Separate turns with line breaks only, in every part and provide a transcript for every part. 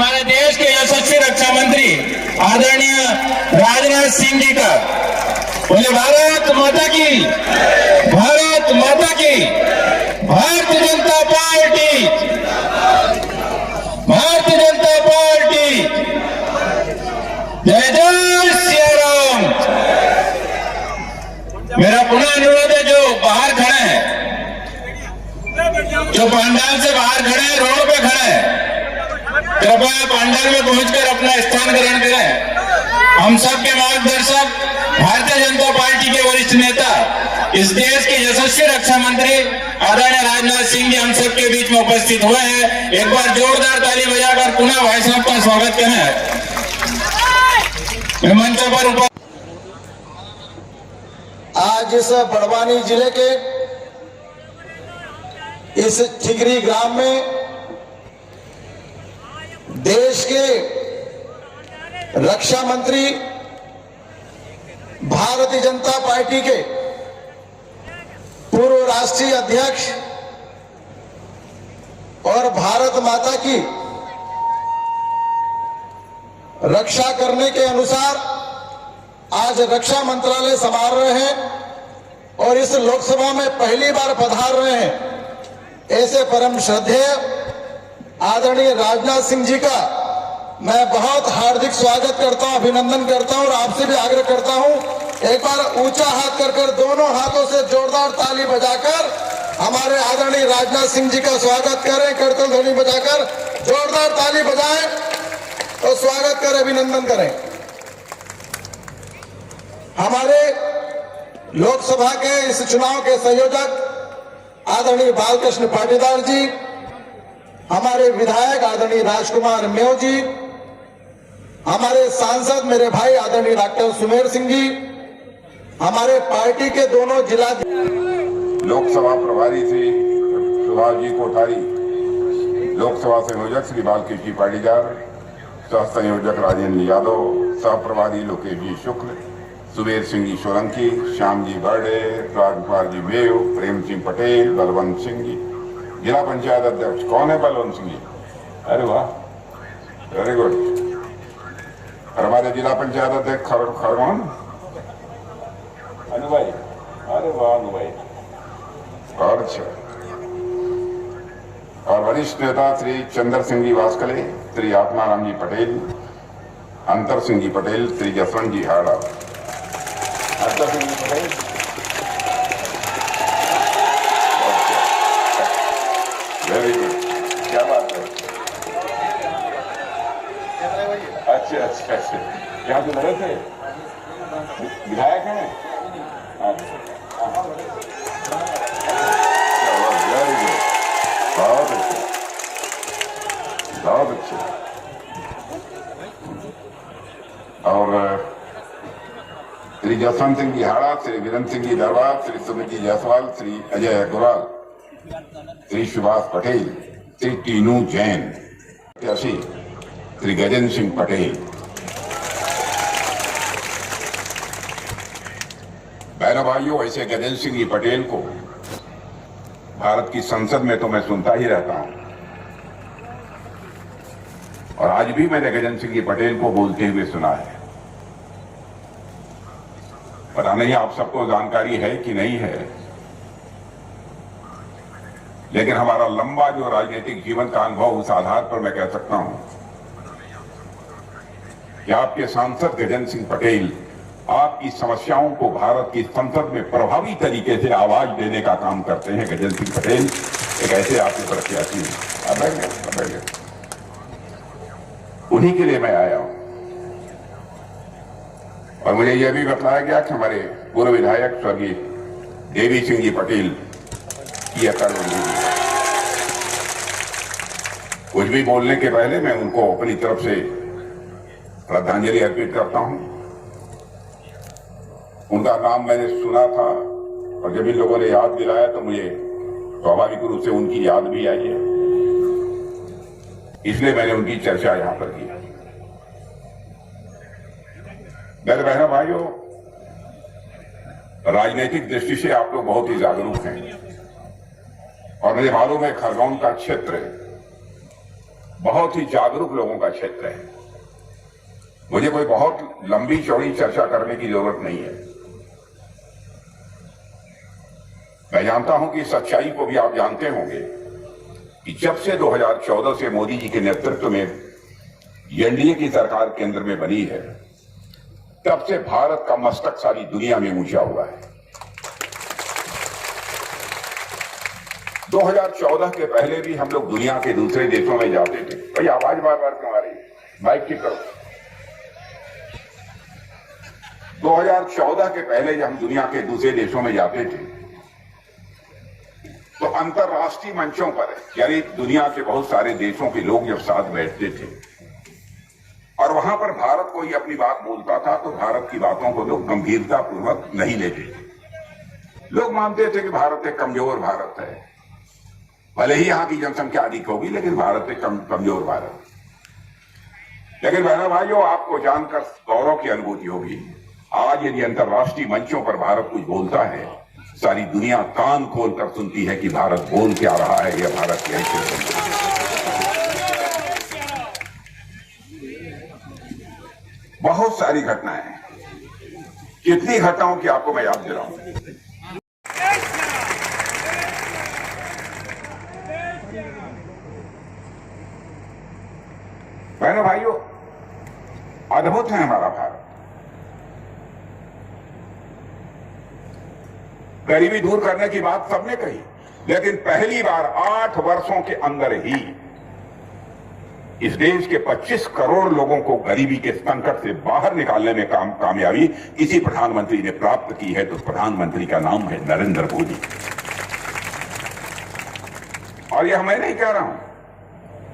हमारे देश के यशस्वी रक्षा मंत्री आदरणीय राजनाथ सिंह जी का। बोले भारत माता की, भारत माता की, भारतीय जनता पार्टी, भारतीय जनता पार्टी, जय जय सिया राम। मेरा पुनः अनुरोध है, जो बाहर खड़े हैं, जो पंडाल से बाहर खड़े हैं, रोड पे खड़े हैं, कृपया पंडाल में पहुंचकर अपना स्थान ग्रहण करें। हम सबके मार्गदर्शक, भारतीय जनता पार्टी के वरिष्ठ नेता, इस देश के यशस्वी रक्षा मंत्री आदरणीय राजनाथ सिंह जी हम सबके बीच में उपस्थित हुए हैं। एक बार जोरदार ताली बजाकर पुनः भाई साहब का स्वागत करें। मंच पर
आज इस बड़वानी जिले के इस ठिकरी ग्राम में देश के रक्षा मंत्री, भारतीय जनता पार्टी के पूर्व राष्ट्रीय अध्यक्ष और भारत माता की रक्षा करने के अनुसार आज रक्षा मंत्रालय संभाल रहे हैं और इस लोकसभा में पहली बार पधार रहे हैं। ऐसे परम श्रद्धेय आदरणीय राजनाथ सिंह जी का मैं बहुत हार्दिक स्वागत करता हूं, अभिनंदन करता हूं और आपसे भी आग्रह करता हूं, एक बार ऊंचा हाथ कर दोनों हाथों से जोरदार ताली बजाकर हमारे आदरणीय राजनाथ सिंह जी का स्वागत करें। करतल ध्वनि बजाकर जोरदार ताली बजाएं और स्वागत करें, अभिनंदन करें। हमारे लोकसभा के इस चुनाव के संयोजक आदरणीय बालकृष्ण पाटीदार जी, हमारे विधायक आदरणीय राजकुमार मेव जी, हमारे सांसद मेरे भाई आदरणीय डॉक्टर सुमेर सिंह जी, हमारे पार्टी के दोनों जिला
लोकसभा प्रभारी श्री सुभाष जी कोठारी, लोकसभा संयोजक श्री बालकृष्ण जी पाटीदार, सह संयोजक राजेंद्र यादव, सह प्रभारी लोकेश जी शुक्ल, सुबेर सिंह जी सोलंकी, श्याम जी बर्डे, राजकुमार जी मेव, प्रेम सिंह पटेल, बलवंत सिंह जी, जिला पंचायत अध्यक्ष। कौन है बलवंत सिंह जी? अरे वाह, वेरी गुड। और हमारे जिला पंचायत अध्यक्ष खरगोन अनु भाई, अरे वाह अनु भाई, और अच्छा। और वरिष्ठ नेता श्री चंद्र सिंह जी वास्कले, श्री आत्माराम जी पटेल, अंतर सिंह जी पटेल, श्री जसवंत जी हाड़ा, अंतर सिंह जी पटेल, वेरी गुड, क्या बात है। अच्छा अच्छा अच्छा, यहाँ से लड़े थे, विधायक हैं। वेरी गुड, बहुत अच्छा, बहुत अच्छा। और श्री जसवंत सिंह जी हाड़ा, श्री वीरेंद्र सिंह जी दरबार, श्री सुमित जी जायसवाल, श्री अजय अग्रवाल, श्री सुभाष पटेल, श्री टीनू जैन, श्री गजेंद्र सिंह पटेल। बहनों भाइयों, ऐसे गजेंद्र सिंह जी पटेल को भारत की संसद में तो मैं सुनता ही रहता हूं, और आज भी मैंने गजेंद्र सिंह जी पटेल को बोलते हुए सुना है। पता नहीं आप सबको जानकारी है कि नहीं है, लेकिन हमारा लंबा जो राजनीतिक जीवन का अनुभव, उस आधार पर मैं कह सकता हूं कि आपके सांसद गजेंद्र सिंह पटेल आपकी समस्याओं को भारत की संसद में प्रभावी तरीके से आवाज देने का काम करते हैं। गजेंद्र सिंह पटेल एक ऐसे आपके प्रत्याशी हैं, उन्हीं के लिए मैं आया हूं। और मुझे यह भी बताया गया कि हमारे पूर्व विधायक स्वर्गीय देवी सिंह जी पटेल की अकाल हुई। कुछ भी बोलने के पहले मैं उनको अपनी तरफ से श्रद्धांजलि अर्पित करता हूं। उनका नाम मैंने सुना था, और जब इन लोगों ने याद दिलाया तो मुझे स्वाभाविक रूप से उनकी याद भी आई है, इसलिए मैंने उनकी चर्चा यहां पर की। मेरे बहनों भाइयों, राजनीतिक दृष्टि से आप लोग बहुत ही जागरूक हैं, और मुझे मालूम है खरगोन का क्षेत्र बहुत ही जागरूक लोगों का क्षेत्र है। मुझे कोई बहुत लंबी चौड़ी चर्चा करने की जरूरत नहीं है। मैं जानता हूं कि सच्चाई को भी आप जानते होंगे कि जब से 2014 से मोदी जी के नेतृत्व में एनडीए की सरकार केंद्र में बनी है, तब से भारत का मस्तक सारी दुनिया में ऊंचा हुआ है। 2014 के पहले भी हम लोग दुनिया के दूसरे देशों में जाते थे। भाई आवाज बार बार क्यों आ रही है? माइक ठीक करो। 2014 के पहले जब हम दुनिया के दूसरे देशों में जाते थे तो अंतर्राष्ट्रीय मंचों पर, यानी दुनिया के बहुत सारे देशों के लोग जब साथ बैठते थे और वहां पर भारत कोई अपनी बात बोलता था तो भारत की बातों को लोग गंभीरता पूर्वक नहीं लेते थे। लोग मानते थे कि भारत एक कमजोर भारत है, भले ही यहां की जनसंख्या अधिक होगी लेकिन भारत एक कमजोर भारत। लेकिन बहनों भाइयों, आपको जानकर गौरव की अनुभूति होगी, आज यदि अंतर्राष्ट्रीय मंचों पर भारत कुछ बोलता है, सारी दुनिया कान खोलकर सुनती है कि भारत बोल क्या रहा है या भारत कैसे। बहुत सारी घटनाएं हैं, कितनी घटनाओं की आपको मैं याद दिलाऊं। बहनों भाइयों, अद्भुत है हमारा भारत। गरीबी दूर करने की बात सबने कही, लेकिन पहली बार 8 वर्षों के अंदर ही इस देश के 25 करोड़ लोगों को गरीबी के संकट से बाहर निकालने में कामयाबी किसी प्रधानमंत्री ने प्राप्त की है। तो उस प्रधानमंत्री का नाम है नरेंद्र मोदी। और यह मैं नहीं कह रहा हूं,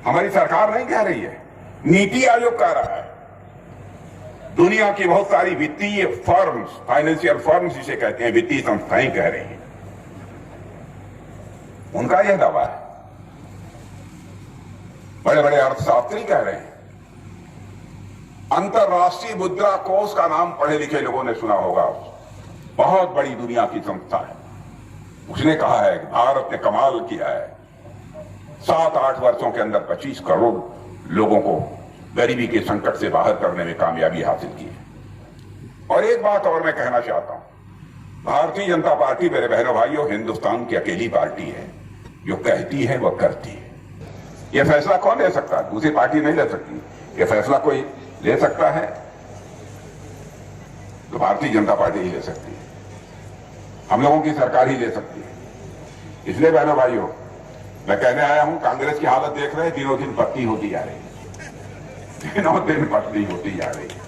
हमारी सरकार नहीं कह रही है, नीति आयोग कह रहा है। दुनिया की बहुत सारी वित्तीय फर्म्स, फाइनेंशियल फर्म्स जिसे कहते हैं, वित्तीय संस्थाएं कह रही हैं, उनका यह दावा है। बड़े बड़े अर्थशास्त्री कह रहे हैं। अंतर्राष्ट्रीय मुद्रा कोष का नाम पढ़े लिखे लोगों ने सुना होगा, बहुत बड़ी दुनिया की संस्था है। उसने कहा है कि भारत ने कमाल किया है, 7-8 वर्षों के अंदर 25 करोड़ लोगों को गरीबी के संकट से बाहर करने में कामयाबी हासिल की है। और एक बात और मैं कहना चाहता हूं, भारतीय जनता पार्टी मेरे बहनों भाइयों हिंदुस्तान की अकेली पार्टी है जो कहती है वह करती है। यह फैसला कौन ले सकता है? दूसरी पार्टी नहीं ले सकती। यह फैसला कोई ले सकता है तो भारतीय जनता पार्टी ही ले सकती है, हम लोगों की सरकार ही ले सकती है। इसलिए बहनों भाइयों, मैं कहने आया हूं, कांग्रेस की हालत देख रहे हैं, दिनों दिन पतली होती जा रही है, दिनों दिन पतली होती जा रही है।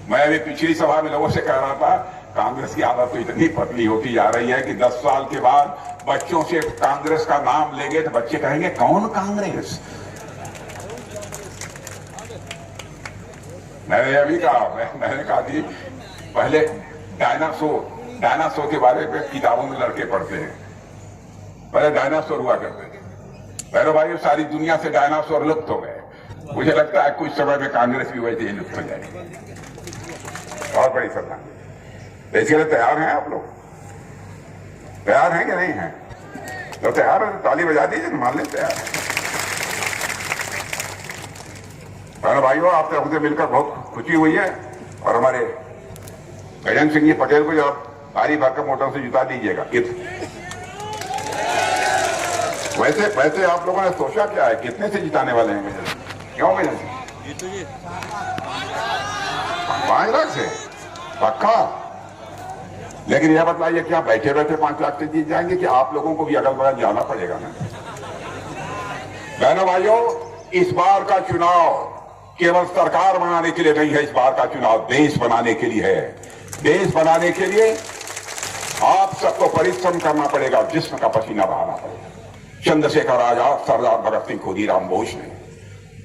मैं अभी पिछली सभा में लोगों से कह रहा था, कांग्रेस की हालत तो इतनी पतली होती जा रही है कि 10 साल के बाद बच्चों से कांग्रेस का नाम लेंगे तो बच्चे कहेंगे कौन कांग्रेस। मैंने अभी कहा, मैंने कहा कि पहले डायनासोर के बारे में किताबों में लड़के पढ़ते हैं, पहले डायनासोर हुआ करते थे। पहले भाई सारी दुनिया से डायनासोर लुप्त हो गए। मुझे लगता है कुछ समय में कांग्रेस भी वैसे ही लुप्त हो जाएगी। बहुत बड़ी श्रद्धा। इसके लिए तैयार हैं आप लोग? तैयार हैं कि नहीं हैं? तो तैयार है तो ताली बजा दीजिए, मान लें तैयार है। भाइयों, आप लोगों से मिलकर बहुत खुशी हुई है और हमारे गजेंद्र सिंह जी पटेल को जब भारी भरकम वोटों से जिता दीजिएगा। वैसे आप लोगों ने सोचा क्या है, कितने से जिताने वाले हैं गजेंद्र? क्यों गजेंद्र? 5 लाख से पक्का? लेकिन यह बताइए क्या बैठे बैठे 5 लाख से जीत जाएंगे कि आप लोगों को भी अगल बगल जाना पड़ेगा ना? बहनों भाइयों, इस बार का चुनाव केवल सरकार बनाने के लिए नहीं है, इस बार का चुनाव देश बनाने के लिए है। देश बनाने के लिए आप सबको परिश्रम करना पड़ेगा, जिस्म का पसीना बहाना पड़ेगा। चंद्रशेखर आजाद, सरदार भगत सिंह, खुदीराम बोस ने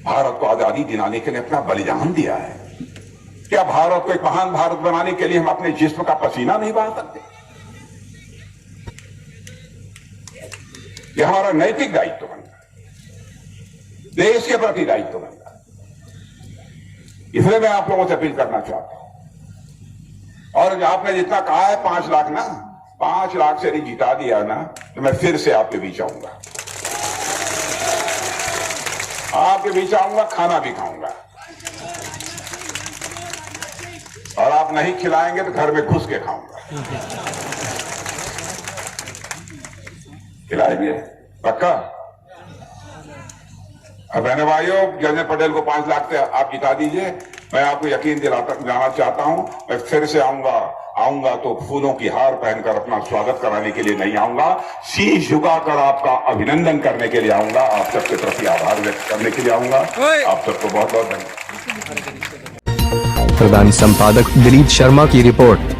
भारत को आजादी दिलाने के लिए अपना बलिदान दिया है। क्या भारत को एक महान भारत बनाने के लिए हम अपने जिस्म का पसीना नहीं बहा सकते? यह हमारा नैतिक दायित्व बनता है, देश के प्रति दायित्व बनता है। इसलिए मैं आप लोगों से अपील करना चाहता हूं। और आपने जितना कहा है 5 लाख ना, 5 लाख से नहीं जिता दिया ना तो मैं फिर से आपके बीच आऊंगा। आपके बीच आऊंगा, खाना भी खाऊंगा, और आप नहीं खिलाएंगे तो घर में घुस के खाऊंगा। खिलाएंगे पक्का? अब बहने भाइयों, जर्नल पटेल को 5 लाख से आप जिता दीजिए। मैं आपको यकीन दिलाना चाहता हूं, मैं फिर से आऊंगा तो फूलों की हार पहनकर अपना स्वागत कराने के लिए नहीं आऊंगा, शीश झुकाकर आपका अभिनंदन करने के लिए आऊंगा, आप सबके प्रति आभार व्यक्त करने के लिए आऊंगा। आप सबको बहुत बहुत धन्यवाद।
प्रधान संपादक दिलीप शर्मा की रिपोर्ट।